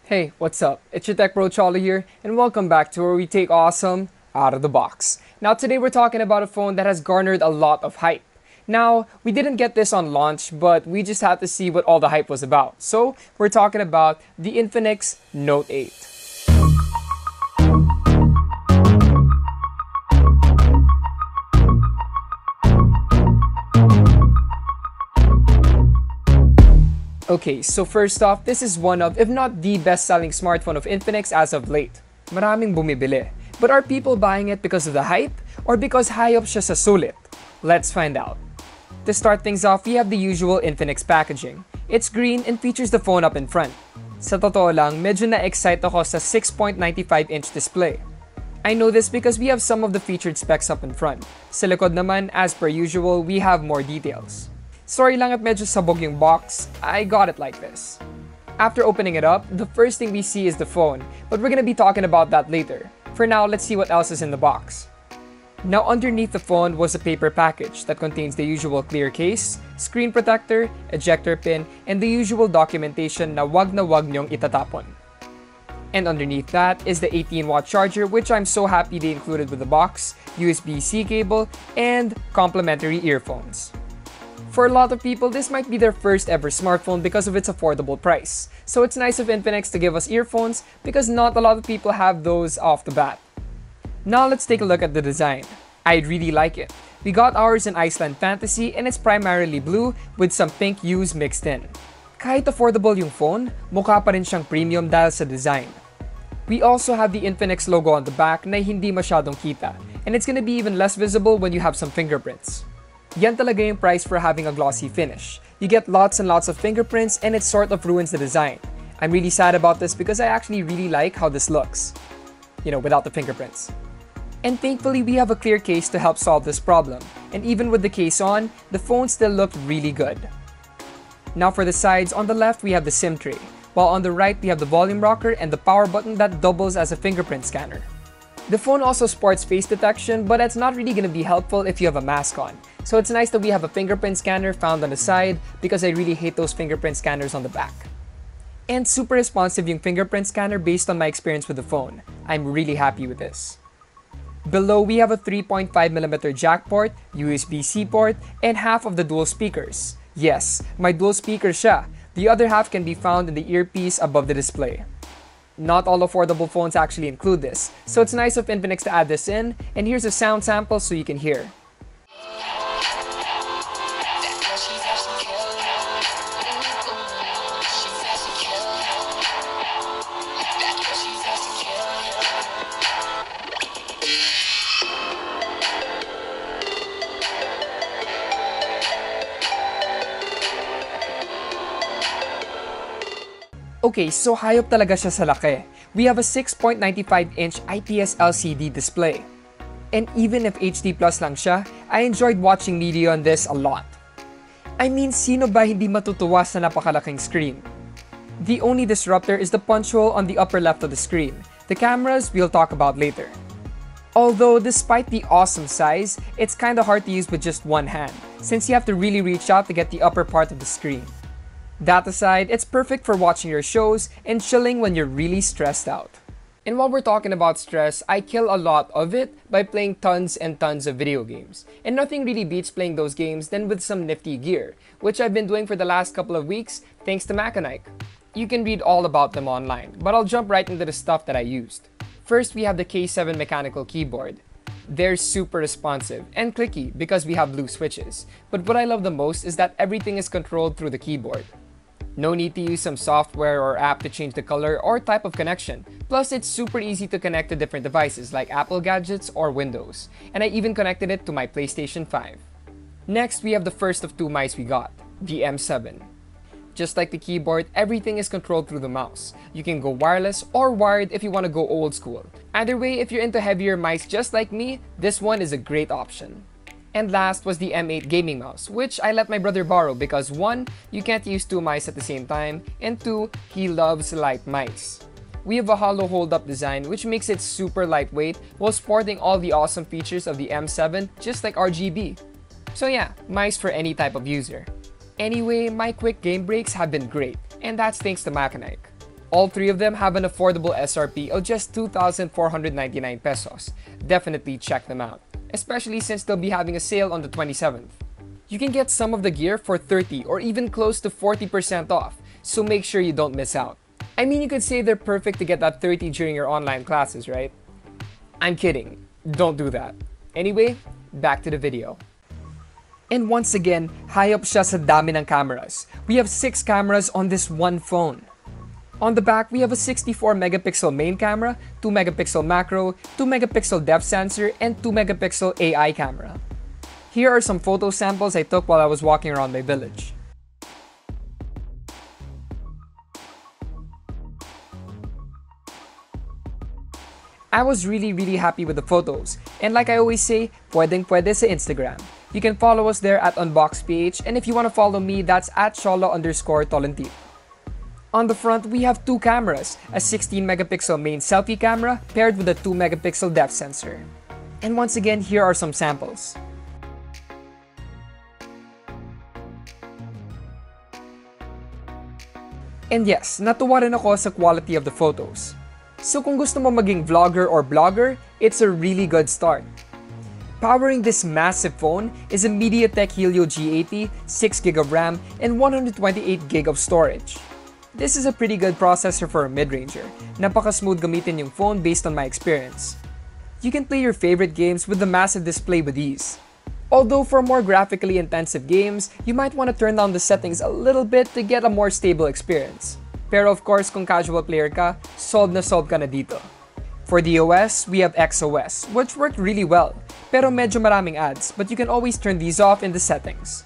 Hey, what's up? It's your Tech Bro Cholo here, and welcome back to where we take awesome out of the box. Now today we're talking about a phone that has garnered a lot of hype. Now, we didn't get this on launch, but we just had to see what all the hype was about. So, we're talking about the Infinix Note 8. Okay, so first off, this is one of, if not the best-selling smartphone of Infinix as of late. Maraming bumibili. But are people buying it because of the hype? Or because HAYOP siya sa sulit? Let's find out. To start things off, we have the usual Infinix packaging. It's green and features the phone up in front. Sa totoo lang, medyo na-excite ako sa 6.95-inch display. I know this because we have some of the featured specs up in front. Sa likod naman, as per usual, we have more details. Sorry lang at medyo sabog yung box, I got it like this. After opening it up, the first thing we see is the phone, but we're gonna be talking about that later. For now, let's see what else is in the box. Now underneath the phone was a paper package that contains the usual clear case, screen protector, ejector pin, and the usual documentation na wag nyong itatapon. And underneath that is the 18-watt charger, which I'm so happy they included with the box, USB-C cable, and complimentary earphones. For a lot of people, this might be their first ever smartphone because of its affordable price. So it's nice of Infinix to give us earphones because not a lot of people have those off the bat. Now let's take a look at the design. I really like it. We got ours in Iceland Fantasy and it's primarily blue with some pink hues mixed in. Kahit affordable yung phone, mukha pa rin siyang premium dahil sa design. We also have the Infinix logo on the back na hindi masyadong kita, and it's gonna be even less visible when you have some fingerprints. Yan talaga yung price for having a glossy finish. You get lots and lots of fingerprints and it sort of ruins the design. I'm really sad about this because I actually really like how this looks. You know, without the fingerprints. And thankfully, we have a clear case to help solve this problem. And even with the case on, the phone still looked really good. Now for the sides, on the left we have the SIM tray, while on the right we have the volume rocker and the power button that doubles as a fingerprint scanner. The phone also sports face detection, but it's not really going to be helpful if you have a mask on. So it's nice that we have a fingerprint scanner found on the side because I really hate those fingerprint scanners on the back. And super responsive yung fingerprint scanner based on my experience with the phone. I'm really happy with this. Below, we have a 3.5mm jack port, USB-C port, and half of the dual speakers. Yes, my dual speaker siya. The other half can be found in the earpiece above the display. Not all affordable phones actually include this, so it's nice of Infinix to add this in, and here's a sound sample so you can hear. Okay, so HAYOP talaga siya sa laki. We have a 6.95-inch IPS LCD display. And even if HD Plus lang siya, I enjoyed watching media on this a lot. I mean, sino ba hindi matutuwa sa napakalaking screen? The only disruptor is the punch hole on the upper left of the screen. The cameras, we'll talk about later. Although, despite the awesome size, it's kinda hard to use with just one hand, since you have to really reach out to get the upper part of the screen. That aside, it's perfect for watching your shows and chilling when you're really stressed out. And while we're talking about stress, I kill a lot of it by playing tons and tons of video games. And nothing really beats playing those games than with some nifty gear, which I've been doing for the last couple of weeks thanks to MACHENIKE. You can read all about them online, but I'll jump right into the stuff that I used. First, we have the K7 mechanical keyboard. They're super responsive and clicky because we have blue switches. But what I love the most is that everything is controlled through the keyboard. No need to use some software or app to change the color or type of connection. Plus, it's super easy to connect to different devices like Apple gadgets or Windows. And I even connected it to my PlayStation 5. Next, we have the first of two mice we got, the M7. Just like the keyboard, everything is controlled through the mouse. You can go wireless or wired if you want to go old school. Either way, if you're into heavier mice just like me, this one is a great option. And last was the M8 gaming mouse, which I let my brother borrow because 1, you can't use 2 mice at the same time, and 2, he loves light mice. We have a hollow hold-up design which makes it super lightweight while sporting all the awesome features of the M7 just like RGB. So yeah, mice for any type of user. Anyway, my quick game breaks have been great, and that's thanks to MACHENIKE. All three of them have an affordable SRP of just 2,499 pesos. Definitely check them out, especially since they'll be having a sale on the 27th. You can get some of the gear for 30 or even close to 40% off, so make sure you don't miss out. I mean, you could say they're perfect to get that 30 during your online classes, right? I'm kidding. Don't do that. Anyway, back to the video. And once again, HAYOP siya sa dami ng cameras. We have 6 cameras on this one phone. On the back, we have a 64 megapixel main camera, 2 megapixel macro, 2 megapixel depth sensor, and 2 megapixel AI camera. Here are some photo samples I took while I was walking around my village. I was really happy with the photos, and like I always say, pwedeng-pwede sa Instagram. You can follow us there at Unbox PH, and if you want to follow me, that's at Cholo_Tolentino. On the front, we have 2 cameras, a 16 megapixel main selfie camera paired with a 2 megapixel depth sensor. And once again, here are some samples. And yes, natuwa rin ako sa quality of the photos. So kung gusto mo maging vlogger or blogger, it's a really good start. Powering this massive phone is a MediaTek Helio G80, 6GB of RAM, and 128GB of storage. This is a pretty good processor for a mid-ranger. Napaka-smooth gamitin yung phone based on my experience. You can play your favorite games with the massive display with ease. Although for more graphically intensive games, you might want to turn down the settings a little bit to get a more stable experience. Pero of course, kung casual player ka, solve ka na dito. For the OS, we have XOS, which worked really well, pero medyo maraming ads, but you can always turn these off in the settings.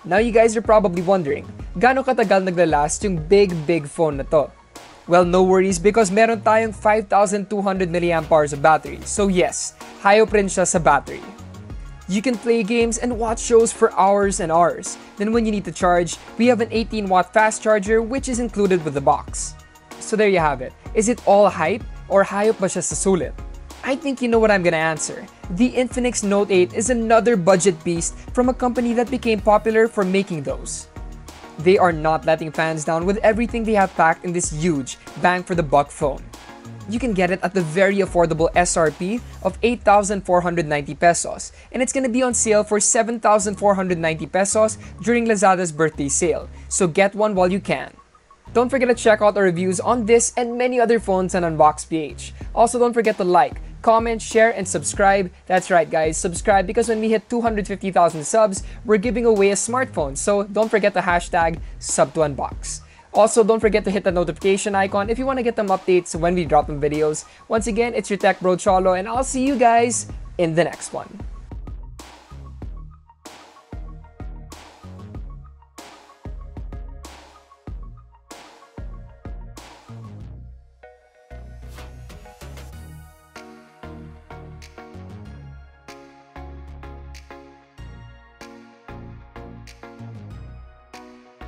Now you guys are probably wondering, gaano katagal naglalast yung big phone na to? Well, no worries because meron tayong 5,200 mAh of battery, so yes, HAYOP rin siya sa battery. You can play games and watch shows for hours and hours. Then when you need to charge, we have an 18-watt fast charger which is included with the box. So there you have it. Is it all hype or HAYOP ba siya sa sulit? I think you know what I'm gonna answer. The Infinix Note 8 is another budget beast from a company that became popular for making those. They are not letting fans down with everything they have packed in this huge bang for the buck phone. You can get it at the very affordable SRP of 8,490 pesos, and it's gonna be on sale for 7,490 pesos during Lazada's birthday sale, so get one while you can. Don't forget to check out our reviews on this and many other phones on Unbox PH. Also, don't forget to like, comment, share, and subscribe. That's right guys, subscribe because when we hit 250,000 subs, we're giving away a smartphone, so don't forget the hashtag #SubToUnbox. Also, don't forget to hit the notification icon if you want to get them updates when we drop them videos. Once again, it's your Tech Bro Cholo, and I'll see you guys in the next one.